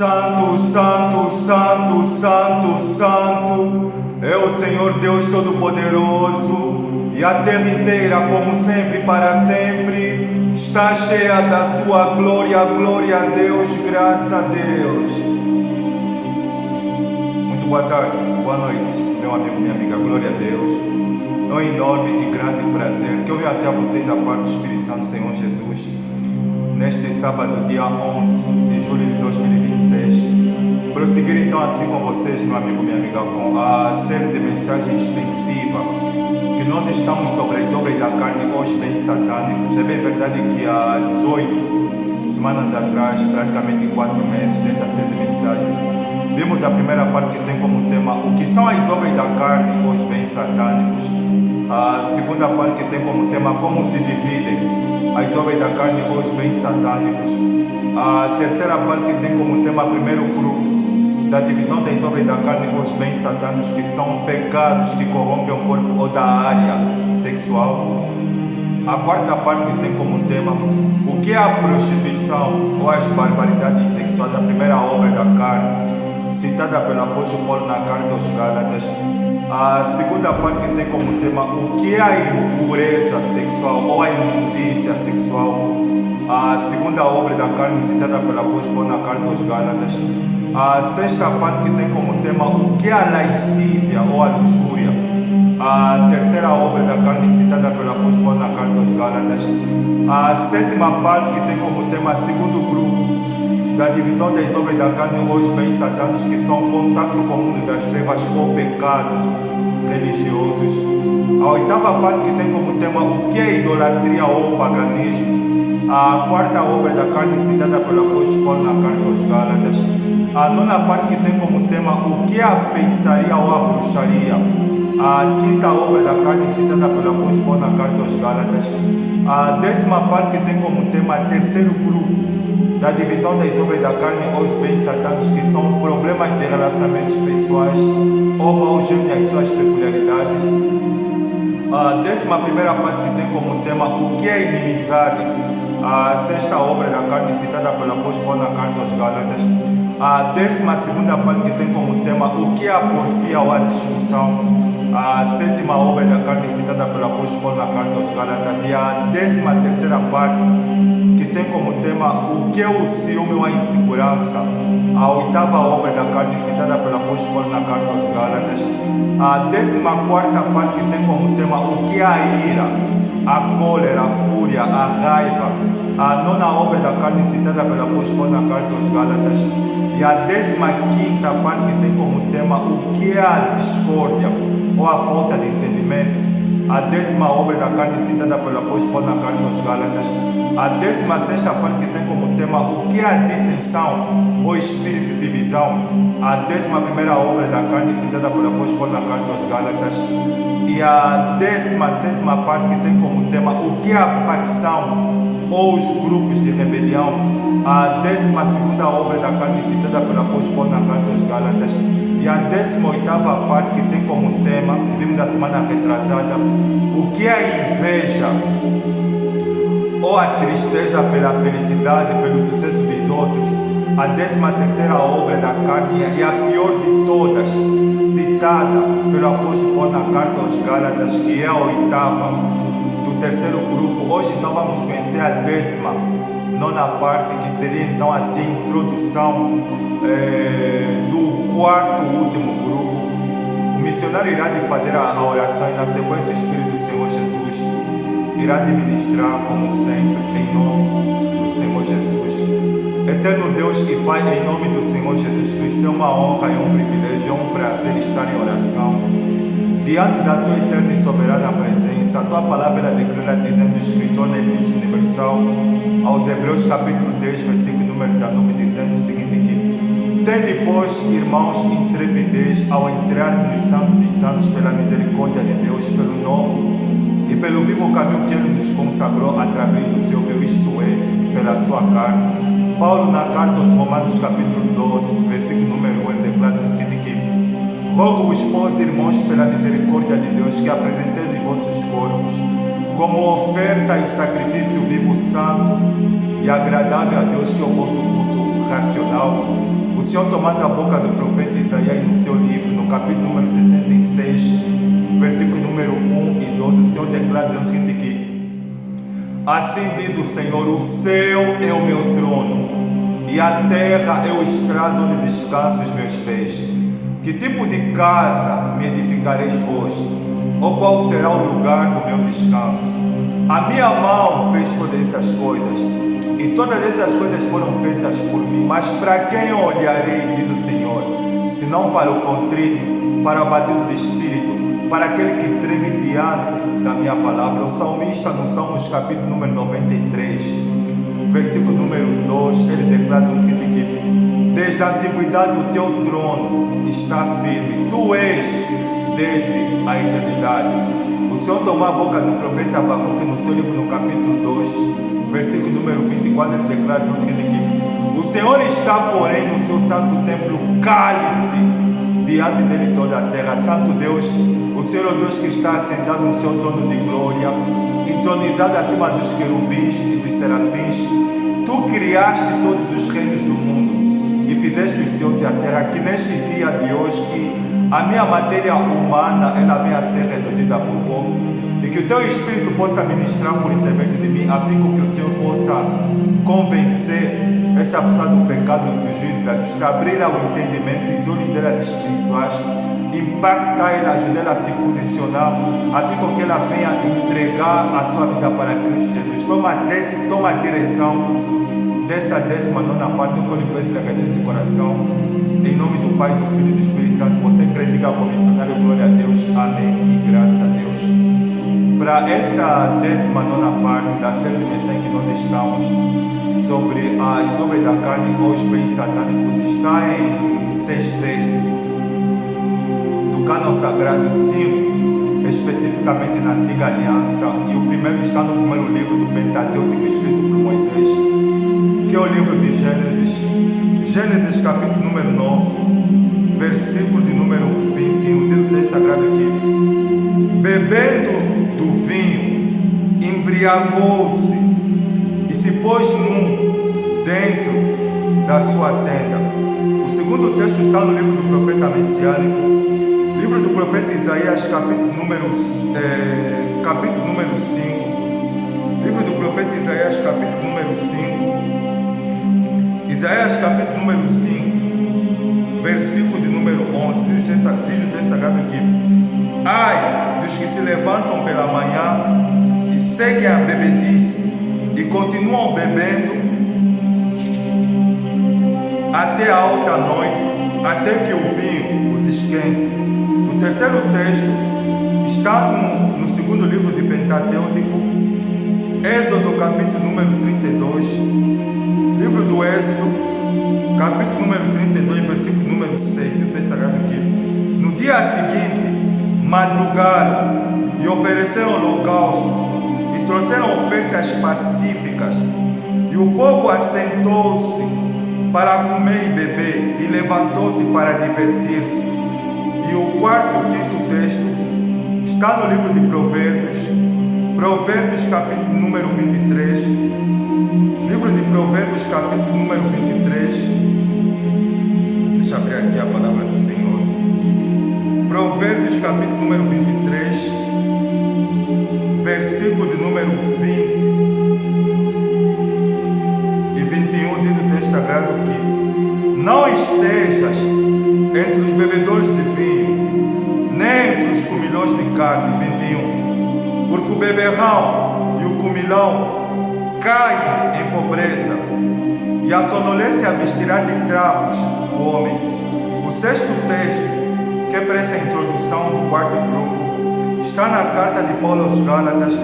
Santo, Santo, Santo, Santo, Santo é o Senhor Deus Todo-Poderoso, e a terra inteira, como sempre, para sempre, está cheia da sua glória. Glória a Deus, graças a Deus. Muito boa tarde, boa noite, meu amigo, minha amiga, glória a Deus. É um enorme e grande prazer que eu venho até vocês da parte do Espírito Santo Senhor Jesus, neste sábado, dia 11 de julho de 2026. Prosseguir então assim com vocês, meu amigo, minha amiga, com a série de mensagens extensiva que nós estamos sobre as obras da carne, os bens satânicos. É bem verdade que há 18 semanas atrás, praticamente 4 meses dessa série de mensagens, vimos a primeira parte que tem como tema o que são as obras da carne, os bens satânicos. A segunda parte que tem como tema como se dividem as obras da carne, os bens satânicos. A terceira parte que tem como tema primeiro grupo da divisão das obras da carne, os bens satânicos, que são pecados que corrompem o corpo ou da área sexual. A quarta parte tem como tema o que é a prostituição ou as barbaridades sexuais, a primeira obra da carne, citada pelo apóstolo Paulo na carta aos Gálatas. A segunda parte tem como tema o que é a impureza sexual ou a imundícia sexual, a segunda obra da carne, citada pelo apóstolo na carta aos Gálatas. A sexta parte tem como tema o que é a lascívia ou a luxúria, a terceira obra da carne, citada pelo apóstolo na carta aos Gálatas. A sétima parte tem como tema segundo grupo da divisão das obras da carne, os bens satânicos, que são contato com o mundo das trevas ou pecados religiosos. A oitava parte que tem como tema o que é idolatria ou paganismo, a quarta obra da carne, citada pelo apóstolo Paulo na carta aos Gálatas. A nona parte que tem como tema o que é a feitiçaria ou a bruxaria, a quinta obra da carne, citada pelo apóstolo Paulo na carta aos Gálatas. A décima parte que tem como tema terceiro grupo da divisão das obras da carne aos bens satânicos, que são problemas de relacionamentos pessoais ou mau jeito e as suas peculiaridades. A décima primeira parte que tem como tema o que é inimizade, a sexta obra da carne, citada pelo apóstolo Paulo na carta aos Gálatas. A décima segunda parte que tem como tema o que é a porfia ou a discussão, a sétima obra da carne, citada pelo apóstolo Paulo na carta aos Gálatas. E a décima terceira parte que tem como tema o que é o ciúme ou a insegurança, a oitava obra da carne, citada pelo apóstolo Paulo na carta aos Gálatas. A décima quarta parte que tem como tema o que é a ira, a cólera, a fúria, a raiva, a nona obra da carne, citada pelo apóstolo Paulo na carta aos Gálatas. E a 15ª parte que tem como tema o que é a discórdia ou a falta de entendimento, a 10ª obra da carne, citada pelo apóstolo Paulo na carta aos Gálatas. A 16ª parte que tem como tema o que é a dissensão ou espírito de divisão, a 11ª obra da carne, citada pelo apóstolo Paulo na carta aos Gálatas. E a 17ª parte que tem como tema o que é a facção ou os grupos de rebelião, a 12ª obra da carne, citada pelo apóstolo Paulo na carta aos Gálatas. E a 18ª parte que tem como tema, que vimos a semana retrasada, o que é a inveja ou a tristeza pela felicidade, pelo sucesso dos outros, a 13ª obra da carne e a pior de todas, citada pelo apóstolo Paulo na carta aos Gálatas, que é a oitava do terceiro grupo. Hoje então vamos conhecer a 19ª parte, que seria então assim a introdução do quarto último grupo. O missionário irá de fazer a oração e na sequência o Espírito do Senhor Jesus irá de ministrar, como sempre, em nome do Senhor Jesus. Eterno Deus e Pai, em nome do Senhor Jesus Cristo, é uma honra e um privilégio, é um prazer estar em oração diante da Tua eterna e soberana presença. A Tua palavra declara, dizendo, escritor na Epístola Universal aos Hebreus capítulo 10, versículo número 19, dizendo o seguinte aqui: tende, pois, irmãos, intrepidez ao entrar no Santo dos Santos pela misericórdia de Deus, pelo novo e pelo vivo caminho que Ele nos consagrou através do seu Filho, isto é, pela sua carne. Paulo na carta aos Romanos capítulo 12, versículo número 1, ele declara o seguinte aqui: rogo-vos, pois, irmãos, pela misericórdia de Deus, que apresenteis os vossos corpos como oferta e sacrifício vivo, santo e agradável a Deus, que é o vosso culto racional. O o Senhor, tomando a boca do profeta Isaías no seu livro, no capítulo número 66, versículo número 1 e 12, o Senhor declara o seguinte aqui: assim diz o Senhor, o céu é o meu trono, e a terra é o estrado onde descansam os meus pés. Que tipo de casa me edificareis vós? Ou qual será o lugar do meu descanso? A minha mão fez todas essas coisas, e todas essas coisas foram feitas por mim. Mas para quem eu olharei, diz o Senhor, senão para o contrito, para o abatido de espírito, para aquele que treme diante da minha palavra. O salmista, no Salmos capítulo número 93, versículo número 2, ele declara o seguinte aqui: desde a antiguidade o teu trono está firme, tu és desde a eternidade. O Senhor tomou a boca do profeta Abacuque no seu livro, no capítulo 2, versículo número 24, ele declara o seguinte aqui: o Senhor está, porém, no seu santo templo, cale-se diante dele toda a terra. Santo Deus, o Senhor é o Deus que está assentado no seu trono de glória, entronizado acima dos querubins e dos serafins. Tu criaste todos os reinos do mundo e fizeste os céus e a terra. Que neste dia de hoje que a minha matéria humana ela venha a ser reduzida por pó, e que o teu Espírito possa ministrar por intermédio de mim, a fim que o Senhor possa convencer essa pessoa do pecado, do juízo, da justiça, abrir o entendimento, os olhos delas espirituais, impactar ela, ajudar ela a se posicionar, a fim que ela venha entregar a sua vida para Cristo Jesus. Toma a direção dessa 19ª parte, eu peço e agradeço de coração, em nome do Pai, do Filho e do Espírito Santo. Você crê, diga ao missionário, glória a Deus, amém e graças a Deus. Para essa 19ª parte da série de mensagens que nós estamos sobre as obras da carne, os bens satânicos, está em 6 textos do Cânon Sagrado, 5 especificamente na Antiga Aliança, e o primeiro está no primeiro livro do Pentateuco, escrito por Moisés, que é o livro de Gênesis capítulo número 9, versículo de número 21, diz o texto sagrado aqui: bebendo do vinho, embriagou-se e se pôs nu dentro da sua tenda. O segundo texto está no livro do profeta messiânico, livro do profeta Isaías, capítulo número 5, livro do profeta Isaías, capítulo número 5, Isaías capítulo número 5, versículo de número 11, diz o texto sagrado aqui: ai dos que se levantam pela manhã e seguem a bebedice e continuam bebendo até a alta noite, até que o vinho os esquente. O terceiro texto está no segundo livro de Pentateuco, Êxodo capítulo número 32, livro do Êxodo, capítulo número 32, versículo número 6, diz o texto sagrado aqui: no dia seguinte, madrugaram e ofereceram holocausto e trouxeram ofertas pacíficas, e o povo assentou-se para comer e beber, e levantou-se para divertir-se. E o quarto e quinto texto está no livro de Provérbios, Provérbios capítulo número 23, livro de Provérbios capítulo número 23, deixa eu abrir aqui a palavra do Senhor. Provérbios capítulo número 23, versículo de número 20 e 21, diz o texto sagrado que não estejas entre os bebedores de vinho, nem entre os comilões de carne. 21, porque o beberrão e o comilão caem em pobreza, e a sonolência vestirá de trapos o homem. O sexto texto, que é para essa introdução do quarto grupo, está na carta de Paulo aos Gálatas,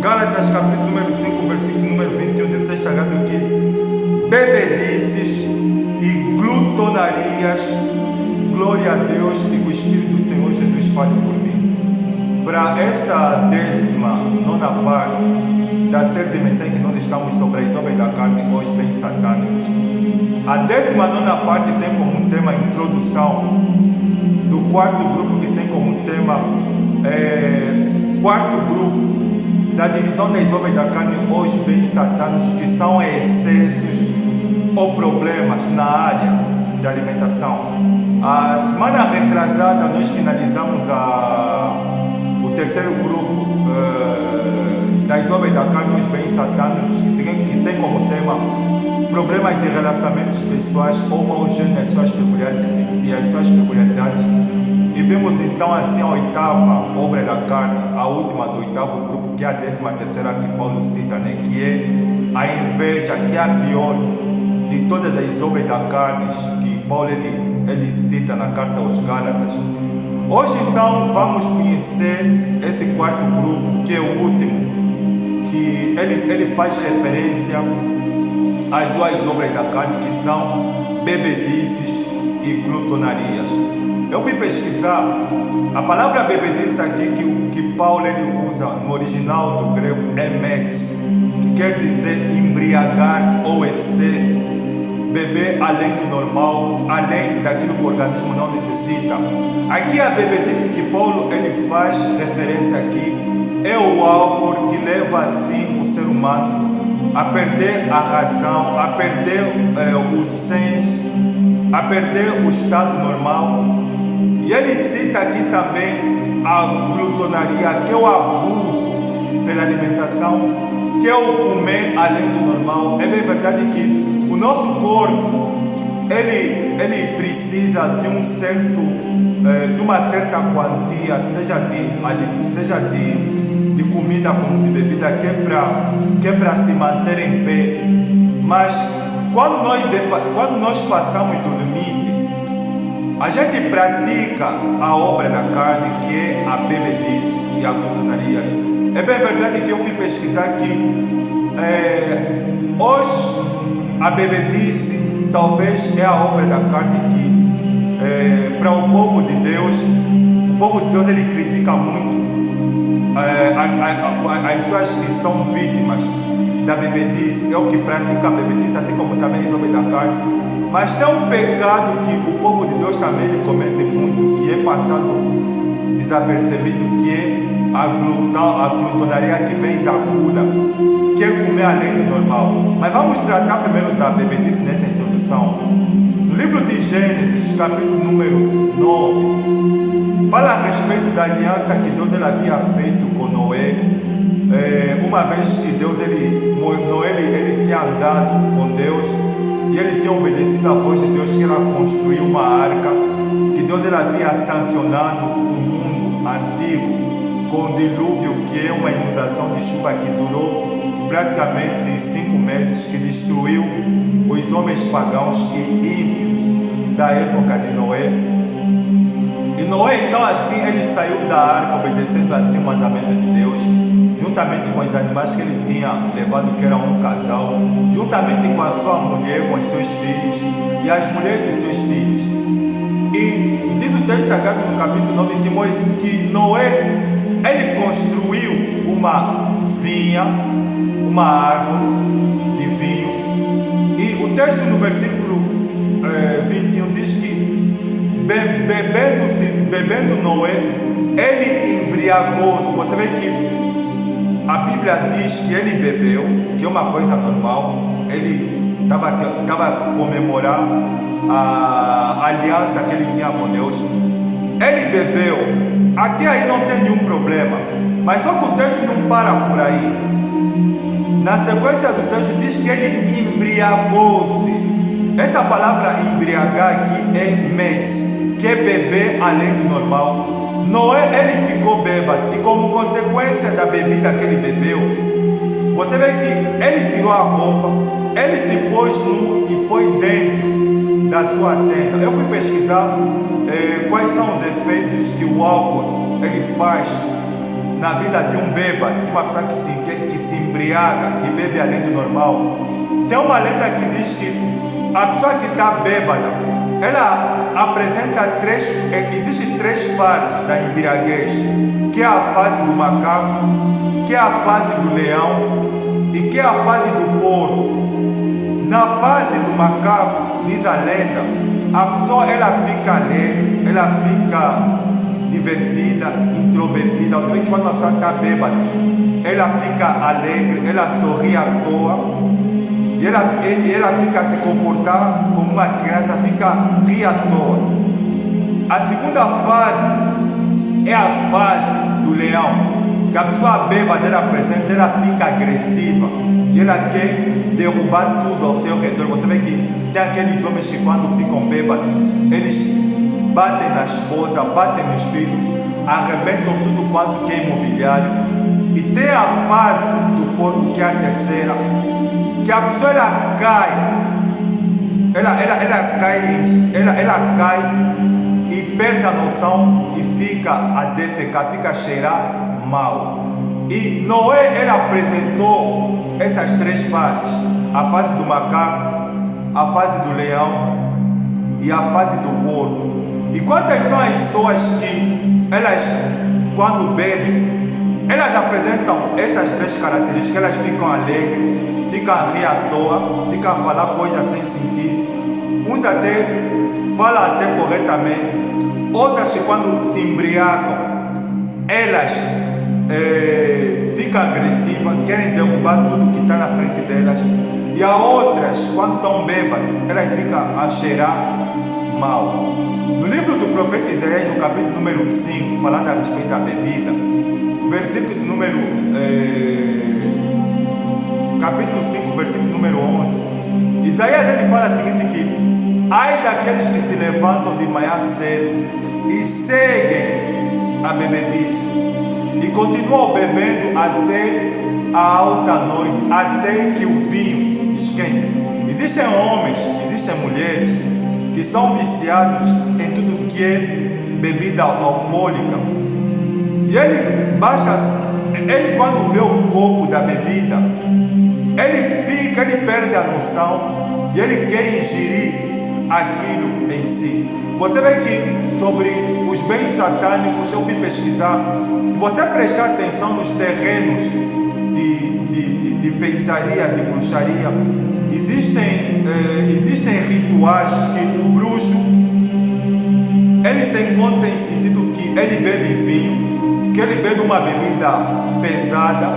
Gálatas capítulo número 5, versículo número 21, diz o texto sagrado que bebedices e glutonarias, glória a Deus, e que o Espírito do Senhor Jesus fale por mim. Para essa 19ª parte da série de mensagens que nós estamos sobre as obras da carne, os bens satânicos, a 19ª parte tem como tema a introdução do quarto grupo, que tem como tema quarto grupo da divisão das obras da carne, os bens satânicos, que são excessos ou problemas na área da alimentação. A semana retrasada nós finalizamos o terceiro grupo das obras da carne, os bens satânicos, que tem como tema problemas de relacionamentos pessoais, homogêneos e as suas peculiaridades. E vimos então assim a oitava obra da carne, a última do oitavo grupo, que é a 13ª que Paulo cita, né? Que é a inveja, que é a pior de todas as obras da carne que Paulo ele cita na carta aos Gálatas. Hoje então vamos conhecer esse quarto grupo, que é o último, que ele faz referência às duas obras da carne, que são bebedices e glutonarias. Eu fui pesquisar a palavra bebedice aqui que Paulo ele usa no original do grego é metes, que quer dizer embriagar-se ou excesso, beber além do normal, além daquilo que o organismo não necessita. Aqui a bebedice que Paulo ele faz referência aqui é o álcool, que leva assim o ser humano a perder a razão, a perder o senso, a perder o estado normal. E ele cita aqui também a glutonaria, que é o abuso pela alimentação, que é o comer além do normal. É bem verdade que o nosso corpo ele precisa de de uma certa quantia, seja de comida como de bebida, que é para se manter em pé. Mas quando nós passamos do limite, a gente pratica a obra da carne, que é a bebedice e a glutonaria. É bem verdade que eu fui pesquisar que hoje a bebedice talvez é a obra da carne que para o povo de Deus ele critica muito as pessoas que são vítimas da bebedice, é o que pratica a bebedice, assim como também as obras da carne. Mas tem um pecado que o povo de Deus também ele comete muito, que é passado desapercebido, que é a glutonaria, que vem da gula, que é comer além do normal. Mas vamos tratar primeiro da bebedice nessa introdução. No livro de Gênesis, capítulo número 9, fala a respeito da aliança que Deus ele havia feito com Noé. Uma vez que Noé tinha andado com Deus, e ele tinha obedecido à voz de Deus, que era construir uma arca, que Deus ele havia sancionado o mundo antigo com o dilúvio, que é uma inundação de chuva que durou praticamente 5 meses, que destruiu os homens pagãos e ímpios da época de Noé. E Noé então assim ele saiu da arca obedecendo assim o mandamento de Deus, juntamente com os animais que ele tinha levado, que era um casal, juntamente com a sua mulher, com os seus filhos e as mulheres dos seus filhos. E diz o texto sagrado no capítulo 9 que Noé ele construiu uma vinha, uma árvore de vinho. E o texto no versículo 21 diz que bebendo Noé, ele embriagou-se. Você vê que a Bíblia diz que ele bebeu, que é uma coisa normal. Ele estava comemorando a aliança que ele tinha com Deus. Ele bebeu, até aí não tem nenhum problema. Mas só que o texto não para por aí. Na sequência do texto diz que ele embriagou-se. Essa palavra embriagar aqui é met, que é beber além do normal. Noé ele ficou bêbado, e como consequência da bebida que ele bebeu, você vê que ele tirou a roupa, ele se pôs nu e foi dentro da sua tenda. Eu fui pesquisar quais são os efeitos que o álcool ele faz na vida de um bêbado, de uma pessoa que se embriaga, que bebe além do normal. Tem uma lenda que diz que a pessoa que está bêbada, ela apresenta existem 3 fases da embriaguez, que é a fase do macaco, que é a fase do leão e que é a fase do porco. Na fase do macaco, diz a lenda, a pessoa ela fica alegre, ela fica divertida, introvertida. Você vê que quando uma pessoa está bêbada, ela fica alegre, ela sorri à toa. E e ela fica a se comportar como uma criança, fica rir à toa. A segunda fase é a fase do leão, que a pessoa bêbada, ela apresenta, ela fica agressiva e ela quer derrubar tudo ao seu redor. Você vê que tem aqueles homens que quando ficam bêbados, eles batem na esposa, batem nos filhos, arrebentam tudo quanto que é imobiliário. E tem a fase do porco, que é a terceira, que a pessoa ela cai, ela cai e perde a noção e fica a defecar, fica a cheirar mal. E Noé, ele apresentou essas três fases: a fase do macaco, a fase do leão e a fase do porco. E quantas são as pessoas que elas, quando bebem, elas apresentam essas três características? Elas ficam alegres, ficam a rir à toa, ficam a falar coisas sem sentido. Uns até falam até corretamente, outras que quando se embriagam, elas ficam agressivas, querem derrubar tudo que está na frente delas. E há outras, quando estão bêbadas, elas ficam a cheirar mal. No livro do profeta Isaías, no capítulo número 5, falando a respeito da bebida, versículo número capítulo 5, versículo número 11, Isaías ele fala o seguinte, que ai daqueles que se levantam de manhã cedo e seguem a bebedice e continuam bebendo até a alta noite, até que o vinho esquente. Existem homens, existem mulheres que são viciados em tudo que é bebida alcoólica. E ele quando vê o copo da bebida, ele perde a noção e ele quer ingerir aquilo em si. Você vê que sobre os bens satânicos, eu fui pesquisar, se você prestar atenção nos terrenos de feitiçaria, de bruxaria, existem rituais que o bruxo ele se encontra em sentido que ele bebe vinho, que ele bebe uma bebida pesada,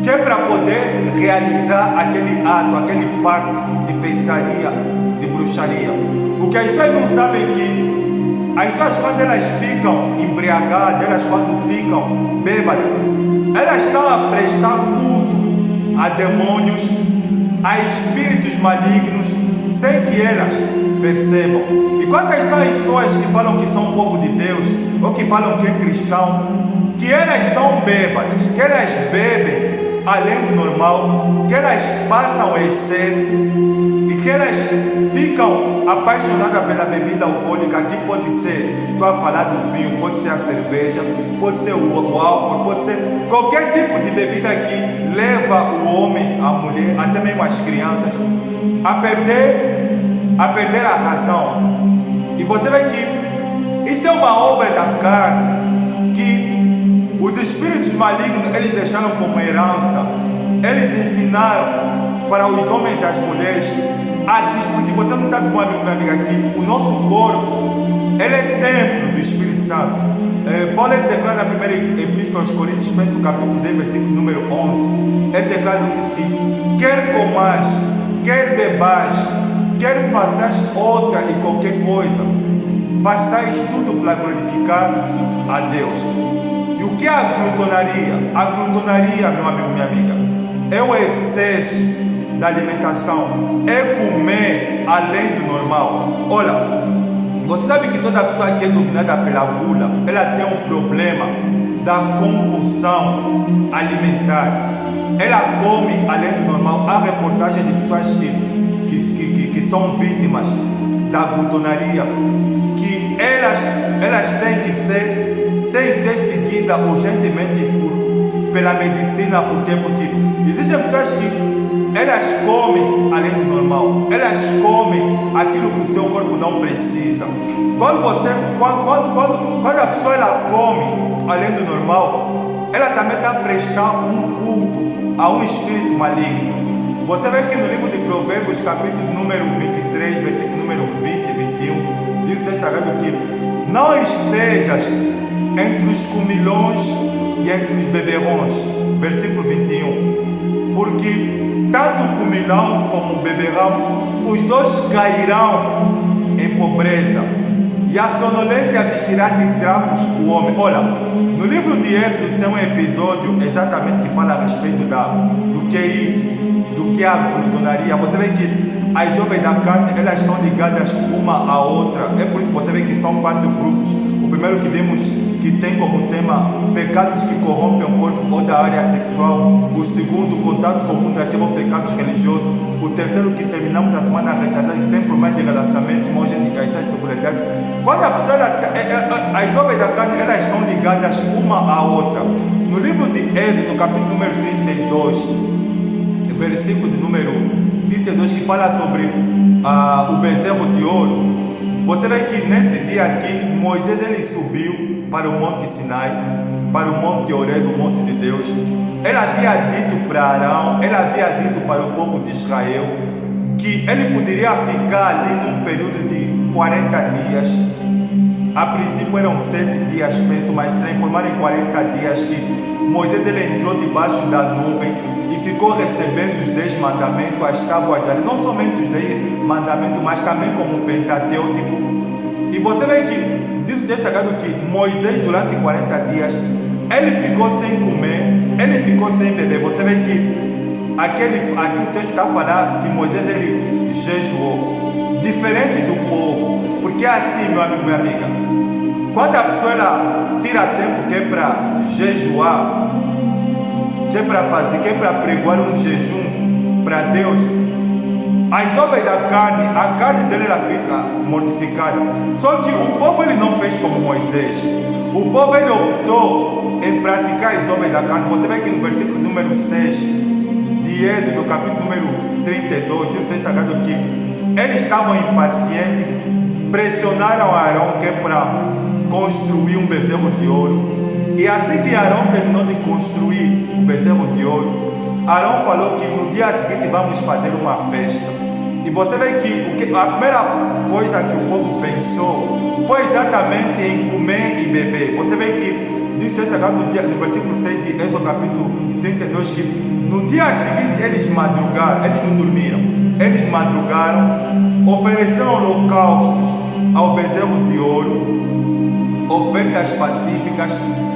que é para poder realizar aquele ato, aquele pacto de feitiçaria, de bruxaria. O que as pessoas não sabem é que as pessoas, quando elas ficam embriagadas, elas quando ficam bêbadas, elas estão a prestar culto a demônios, a espíritos malignos, sem que elas percebam. E quantas são as pessoas que falam que são povo de Deus, ou que falam que é cristão, que elas são bêbadas, que elas bebem além do normal, que elas passam excesso e que elas ficam apaixonadas pela bebida alcoólica, que pode ser, estou a falar do vinho, pode ser a cerveja, pode ser o álcool, pode ser qualquer tipo de bebida que leva o homem, a mulher, até mesmo as crianças, a perder a razão. E você vê que isso é uma obra da carne, que os espíritos malignos, eles deixaram como herança, eles ensinaram para os homens e as mulheres a discutir. Você não sabe, meu amigo, minha amiga, que o nosso corpo, ele é templo do Espírito Santo. Paulo ele declara na primeira epístola aos Coríntios, penso no capítulo 10, versículo número 11, ele declara que quer comais, quer bebais, quer façais outra e qualquer coisa, façais tudo para glorificar a Deus. E o que é a glutonaria? A glutonaria, meu amigo, minha amiga, é o excesso da alimentação, é comer além do normal. Olha, você sabe que toda pessoa que é dominada pela gula, ela tem um problema da compulsão alimentar. Ela come além do normal. Há reportagem de pessoas que são vítimas da glutonaria, que elas têm que ser seguidas urgentemente pela medicina. Por quê? Porque existem pessoas que elas comem além do normal, elas comem aquilo que o seu corpo não precisa. Quando a pessoa ela come além do normal, ela também está prestando um culto a um espírito maligno. Você vê que no livro de Provérbios, capítulo número 23, versículo número 20 e 21, diz desta vez que não estejas entre os comilões e entre os beberrões. Versículo 21, porque tanto comerão como beberão, os dois cairão em pobreza, e a sonolência vestirá de trapos o homem. Olha, no livro de Êxodo tem um episódio exatamente que fala a respeito do que é isso, do que é a glutonaria. Você vê que as obras da carne, elas estão ligadas uma à outra. É por isso que você vê que são 4 grupos. O primeiro que vimos que tem como tema pecados que corrompem o corpo ou da área sexual. O segundo, contato com o mundo, chamam pecados religiosos. O terceiro, que terminamos a semana retrasada, tem problemas de relacionamento, essas peculiaridades. Quando a pessoa, as obras da carne, elas estão ligadas uma à outra. No livro de Êxodo, capítulo número 32, versículo de número 32, que fala sobre o bezerro de ouro. Você vê que nesse dia aqui, Moisés ele subiu para o Monte Sinai, para o Monte Horebe, o Monte de Deus. Ele havia dito para Arão, ele havia dito para o povo de Israel, que ele poderia ficar ali num período de 40 dias. A princípio eram 7 dias, penso, mas transformaram em 40 dias, que Moisés ele entrou debaixo da nuvem e ficou recebendo os 10 mandamentos, as tábuas da lei, não somente os 10 mandamentos, mas também como um Pentateuco. E você vê que diz o texto sagrado que Moisés, durante 40 dias, ele ficou sem comer, ele ficou sem beber. Você vê que aqui o texto está a falar que Moisés ele jejuou, diferente do povo, porque é assim, meu amigo, minha amiga, quando a pessoa ela tira tempo que é para jejuar, que é para fazer, que é para pregoar um jejum para Deus, as obras da carne, a carne dele era mortificada. Só que o povo ele não fez como Moisés. O povo ele optou em praticar as obras da carne. Você vê que no versículo número 6 de Êxodo, capítulo número 32, diz o texto sagrado que eles estavam impacientes, pressionaram Arão que é para construir um bezerro de ouro. E assim que Arão terminou de construir o bezerro de ouro, Arão falou que no dia seguinte vamos fazer uma festa. E você vê que a primeira coisa que o povo pensou foi exatamente em comer e beber. Você vê que diz no versículo 6 de Êxodo capítulo 32 que no dia seguinte eles madrugaram, eles não dormiram, eles madrugaram, ofereceram holocaustos ao bezerro de ouro, ofertas pacíficas.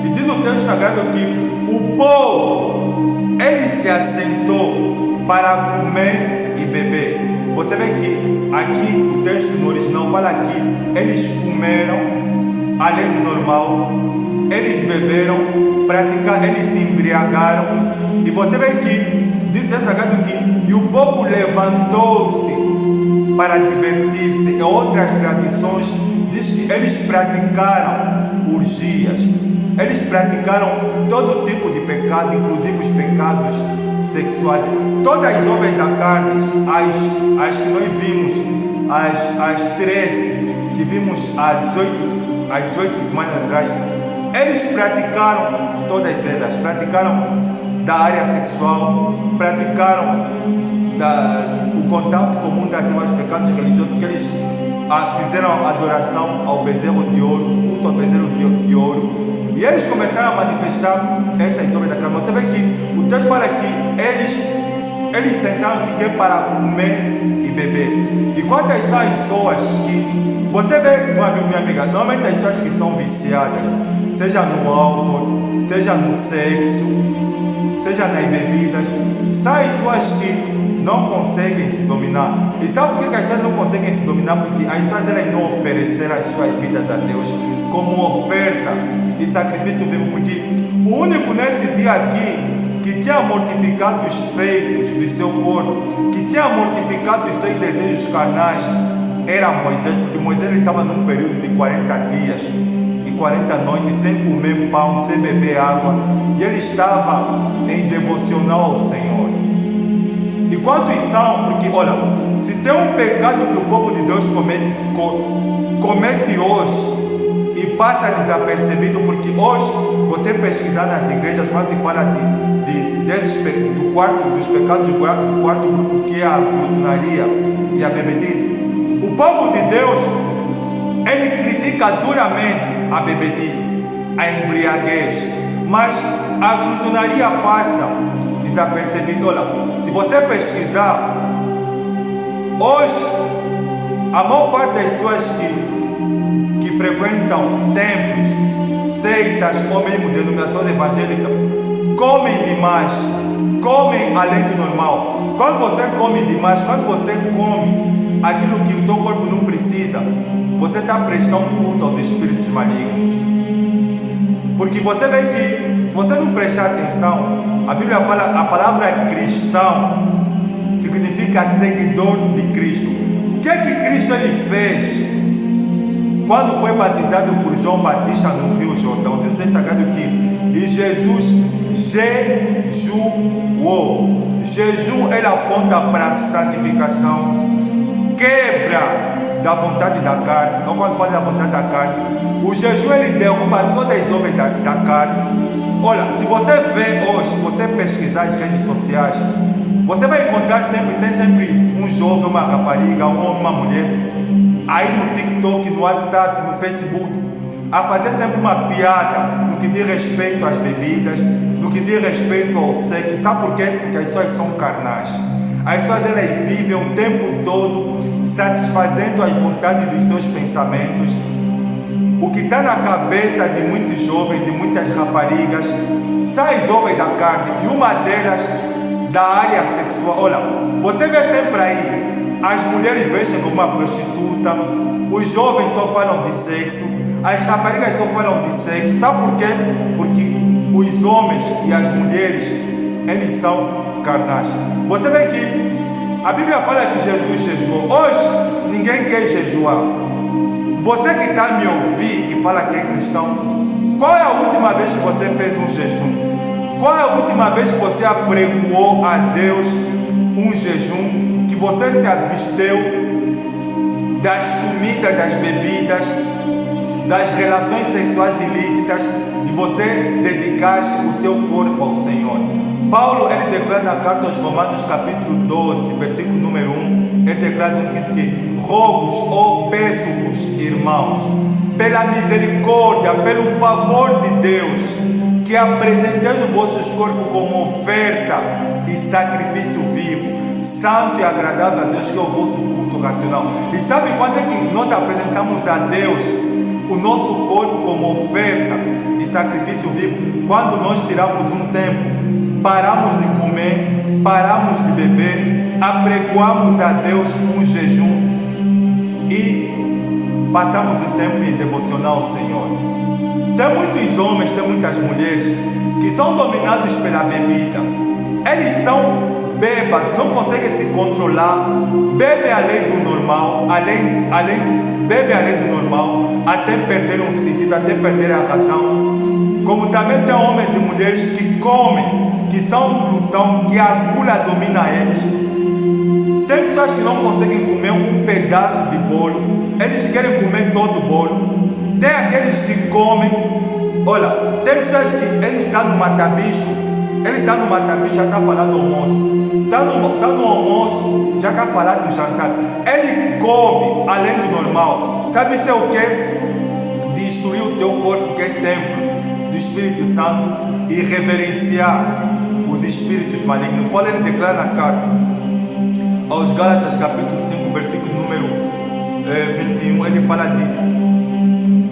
E diz o texto sagrado que o povo ele se assentou para comer e beber. Você vê que aqui o texto no original fala que eles comeram além do normal, eles beberam, eles se embriagaram. E você vê que diz o texto sagrado que o povo levantou-se para divertir-se. Em outras tradições diz que eles praticaram orgias. Eles praticaram todo tipo de pecado, inclusive os pecados sexuais. Todas as obras da carne, as que nós vimos, as 13 que vimos há 18 semanas atrás, eles praticaram todas elas. Praticaram da área sexual, praticaram o contato comum das demais pecados religiosos, porque eles fizeram adoração ao bezerro de ouro, culto ao bezerro de ouro. E eles começaram a manifestar essas obras da carne. Você vê que o texto fala que eles sentaram-se para comer e beber. E quantas são as pessoas que... Você vê, meu amigo, minha amiga, normalmente as pessoas que são viciadas, seja no álcool, seja no sexo, seja nas bebidas, são as pessoas que não conseguem se dominar. E sabe por que as pessoas não conseguem se dominar? Porque as pessoas elas não ofereceram as suas vidas a Deus como oferta e sacrifício vivo. Porque o único nesse dia aqui que tinha mortificado os feitos do seu corpo, que tinha mortificado os seus desejos carnais, era Moisés. Porque Moisés estava num período de 40 dias e 40 noites sem comer pão, sem beber água, e ele estava em devocional ao Senhor. E quantos são? Porque olha, se tem um pecado que o povo de Deus comete hoje e passa desapercebido, porque hoje você pesquisar nas igrejas, quando se fala dos pecados do quarto grupo, que é a glutonaria e a bebedice, o povo de Deus ele critica duramente a bebedice, a embriaguez, mas a glutonaria passa desapercebido. Olha, se você pesquisar, hoje, a maior parte das pessoas que frequentam templos, seitas ou mesmo denominações evangélicas, comem demais, comem além do normal. Quando você come demais, quando você come aquilo que o teu corpo não precisa, você está prestando culto aos espíritos malignos. Porque você vê que, se você não prestar atenção, a Bíblia fala, a palavra cristão significa seguidor de Cristo. O que é que Cristo ele fez quando foi batizado por João Batista no Rio Jordão? Diz o sagrado que e Jesus jejuou. Jejum ele aponta para a santificação, quebra da vontade da carne. Ou quando fala da vontade da carne, o jejum ele derruba todas as obras da carne. Olha, se você vê hoje, se você pesquisar as redes sociais, você vai encontrar sempre, tem sempre um jovem, uma rapariga, um homem, uma mulher, aí no TikTok, no WhatsApp, no Facebook, a fazer sempre uma piada no que diz respeito às bebidas, no que diz respeito ao sexo. Sabe por quê? Porque as pessoas são carnais. As pessoas elas vivem o tempo todo satisfazendo as vontades dos seus pensamentos. O que está na cabeça de muitos jovens, de muitas raparigas, são as obras da carne, e uma delas da área sexual. Olha, você vê sempre aí, as mulheres vestem como uma prostituta, os jovens só falam de sexo, as raparigas só falam de sexo. Sabe por quê? Porque os homens e as mulheres, eles são carnais. Você vê que a Bíblia fala que Jesus jejuou. Hoje, ninguém quer jejuar. Você que está me ouvindo, que fala que é cristão, qual é a última vez que você fez um jejum? Qual é a última vez que você apregoou a Deus um jejum? Que você se absteu das comidas, das bebidas, das relações sexuais ilícitas, e você dedicaste o seu corpo ao Senhor. Paulo, ele declara na carta aos Romanos, capítulo 12, versículo número 1, ele declara o seguinte, que rogo-vos, ou peço-vos, irmãos, pela misericórdia, pelo favor de Deus, que apresenteis os vossos corpos como oferta e sacrifício vivo, santo e agradável a Deus, que é o vosso culto racional. E sabe quando é que nós apresentamos a Deus o nosso corpo como oferta e sacrifício vivo? Quando nós tiramos um tempo, paramos de comer, paramos de beber, apregoamos a Deus um jejum e passamos o tempo em devocionar ao Senhor. Tem muitos homens, tem muitas mulheres que são dominados pela bebida. Eles são bêbados, não conseguem se controlar, bebem além do normal, bebem além do normal, até perder o sentido, até perder a razão. Como também tem homens e mulheres que comem, que são glutão, que a gula domina eles. Tem pessoas que não conseguem comer um pedaço de bolo, eles querem comer todo o bolo. Tem aqueles que comem, olha, tem pessoas que ele está no matabicho, já está falando do almoço, está no almoço, já está falando do jantar. Ele come além do normal. Sabe isso é o que? Destruir o teu corpo, que é templo do Espírito Santo, e reverenciar os espíritos malignos. Paulo ele declara na carta aos Gálatas, capítulo 5, versículo número 21, ele fala de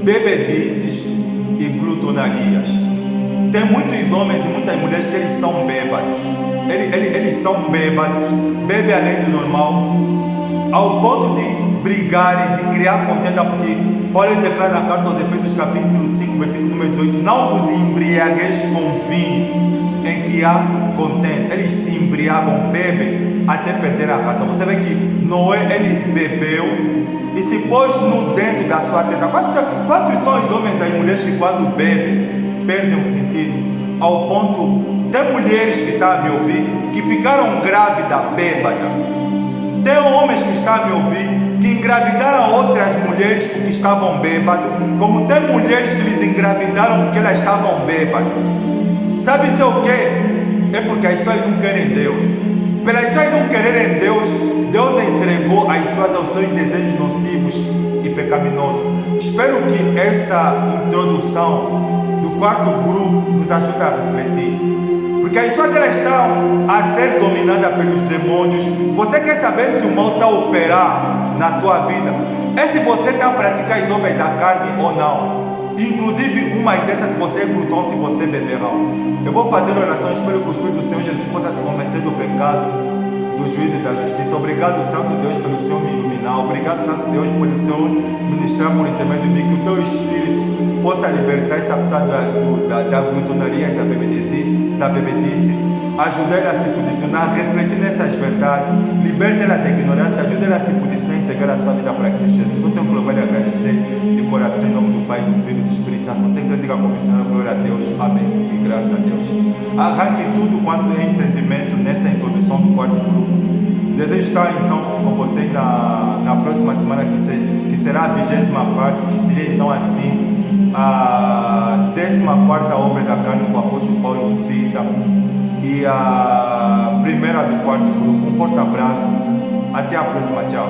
bebedices e glutonarias. Tem muitos homens e muitas mulheres que eles são bêbados. Eles são bêbados, bebem além do normal, ao ponto de brigarem, de criar contenda, porque Paulo declara na carta aos Efésios, capítulo 5, versículo número 18, não vos embriagueis com vinho em que há contenda. Eles se embriagam, bebem até perder a razão. Você vê que Noé, ele bebeu e se pôs no dentro da sua tenda. Quantos são os homens e mulheres que quando bebem perdem o sentido? Ao ponto, tem mulheres que estão a me ouvir que ficaram grávidas, bêbadas. Tem homens que estão a me ouvir que engravidaram outras mulheres porque estavam bêbados. Como tem mulheres que lhes engravidaram porque elas estavam bêbadas. Sabe isso é o que? É porque as pessoas não querem Deus. Pelas pessoas não quererem Deus, Deus entregou as pessoas aos seus desejos nocivos e pecaminosos. Espero que essa introdução do quarto grupo nos ajude a refletir. Porque as pessoas elas estão a ser dominadas pelos demônios. Você quer saber se o mal está a operar na tua vida? É se você está a praticar as obras da carne ou não. Inclusive uma dessas, se você é glutão, se você beberão. Eu vou fazer oração, espero que o Espírito do Senhor Jesus possa te convencer do pecado, do juízo e da justiça. Obrigado, Santo Deus, pelo Senhor me iluminar. Obrigado, Santo Deus, pelo Senhor ministrar por intermédio de mim. Que o teu Espírito possa libertar essa pessoa da glutonaria e da bebedice. Ajuda ela a se posicionar, refletir nessas verdades. Liberta ela da ignorância, ajuda ela a se posicionar e entregar a sua vida para Cristo Jesus. Só tenho que louvar e agradecer de coração em nome do Pai, do Filho e do Espírito Santo. Você que diga como Senhor, glória a Deus, amém, e graças a Deus. Arranque tudo quanto é entendimento nessa introdução do quarto grupo. Desejo estar então com vocês na próxima semana, que será a 20ª parte, que seria então assim a 14ª obra da carne que o apóstolo Paulo cita, e a primeira do quarto grupo. Um forte abraço, até a próxima, tchau.